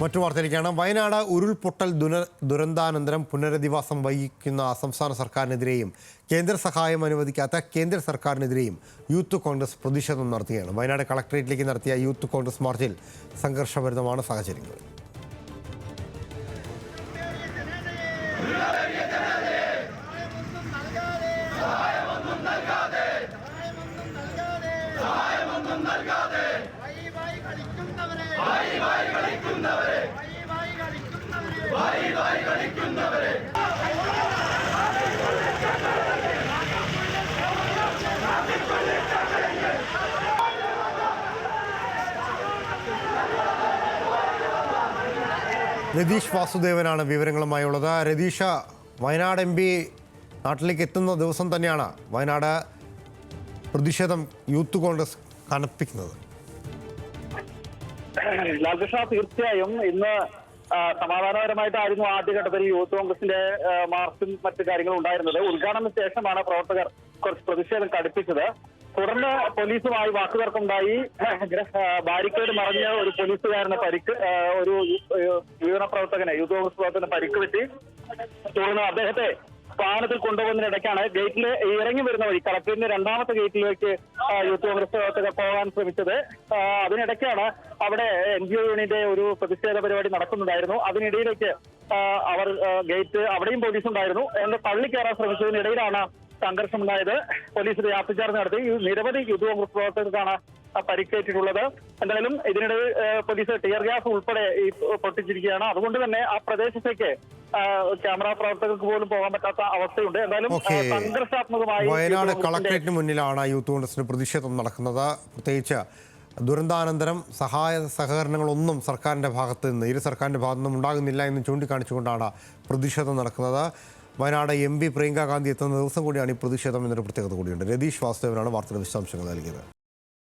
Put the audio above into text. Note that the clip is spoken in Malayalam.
മറ്റു വാർത്തയിലേക്കാണ്. വയനാട് ഉരുൾപൊട്ടൽ ദുരന്താനന്തരം പുനരധിവാസം വൈകിക്കുന്ന സംസ്ഥാന സർക്കാരിനെതിരെയും കേന്ദ്ര സഹായം അനുവദിക്കാത്ത കേന്ദ്ര സർക്കാരിനെതിരെയും യൂത്ത് കോൺഗ്രസ് പ്രതിഷേധം നടത്തുകയാണ്. വയനാട് കളക്ടറേറ്റിലേക്ക് നടത്തിയ യൂത്ത് കോൺഗ്രസ് മാർച്ചിൽ സംഘർഷഭരിതമാണ് സാഹചര്യങ്ങൾ. രതീഷ് വാസുദേവനാണ് വിവരങ്ങളുമായുള്ളത്. രതീഷ, വയനാട് MP നാട്ടിലേക്ക് എത്തുന്ന ദിവസം തന്നെയാണ് വയനാട് പ്രതിഷേധം യൂത്ത് കോൺഗ്രസ് കനപ്പിക്കുന്നത്. ലാൽകൃഷ്ണ, തീർച്ചയായും ഇന്ന് സമാധാനപരമായിട്ടായിരുന്നു ആദ്യഘട്ടത്തിൽ യൂത്ത് കോൺഗ്രസിന്റെ മാർച്ചും മറ്റു കാര്യങ്ങളും ഉണ്ടായിരുന്നത്. ഉദ്ഘാടനത്തിന് ശേഷമാണ് പ്രവർത്തകർ കുറച്ച് പ്രതിഷേധം കടുപ്പിച്ചത്. തുടർന്ന് പോലീസുമായി വാക്കുതർക്കമുണ്ടായി. ബാരിക്കേഡ് മറിഞ്ഞ ഒരു പോലീസുകാരന് ഒരു യുവജന പ്രവർത്തകനെ യൂത്ത് കോൺഗ്രസ് പ്രവർത്തകന് പരിക്ക് പറ്റി. തുടർന്ന് അദ്ദേഹത്തെ വാഹനത്തിൽ കൊണ്ടുപോകുന്നതിനിടയ്ക്കാണ് ഗേറ്റിൽ ഇറങ്ങി വരുന്ന വഴി കളക്ടറേറ്റിന്റെ രണ്ടാമത്തെ ഗേറ്റിലേക്ക് യൂത്ത് കോൺഗ്രസ് പ്രവർത്തകർ പോകാൻ ശ്രമിച്ചത്. അതിനിടയ്ക്കാണ് അവിടെ NGO യൂണിയന്റെ ഒരു പ്രതിഷേധ പരിപാടി നടക്കുന്നുണ്ടായിരുന്നു. അതിനിടയിലേക്ക് അവർ ഗേറ്റ് അവിടെയും പോലീസ് ഉണ്ടായിരുന്നു എന്ന് തള്ളിക്കയറാൻ ശ്രമിച്ചതിനിടയിലാണ് സംഘർഷമുണ്ടായത്. പോലീസ് വ്യാപ്തിചാർജ് നടത്തി. നിരവധി യൂത്ത് കോൺഗ്രസ് പ്രവർത്തകർക്കാണ് പരിക്കേറ്റിട്ടുള്ളത്. എന്തായാലും ഇതിനിടെ പോലീസ് ടിയർ ഗ്യാസ് ഉൾപ്പെടെ പൊട്ടിച്ചിരിക്കുകയാണ്. അതുകൊണ്ട് തന്നെ ആ പ്രദേശത്തേക്ക് ക്യാമറ പ്രവർത്തകർക്ക് പോലും പോകാൻ പറ്റാത്ത അവസ്ഥയുണ്ട്. എന്തായാലും സംഘർഷാത്മകമായി വയനാട് കളക്ടറേറ്റിന് മുന്നിലാണ് യൂത്ത് കോൺഗ്രസിന്റെ പ്രതിഷേധം നടക്കുന്നത്. പ്രത്യേകിച്ച് ദുരന്താനന്തരം സഹായ സഹകരണങ്ങളൊന്നും സർക്കാരിന്റെ ഭാഗത്ത് നിന്ന് ഇരു സർക്കാരിന്റെ ഭാഗത്തു നിന്നും ഉണ്ടാകുന്നില്ല എന്ന് ചൂണ്ടിക്കാണിച്ചുകൊണ്ടാണ് പ്രതിഷേധം നടക്കുന്നത്. വയനാട് MP പ്രിയങ്ക ഗാന്ധി എത്തുന്ന ദിവസം കൂടിയാണ് ഈ പ്രതിഷേധം എന്നൊരു പ്രത്യേകത കൂടിയുണ്ട്. രതീഷ് വാസുദേവനാണ് വാർത്തയുടെ വിശദാംശങ്ങൾ നൽകിയത്.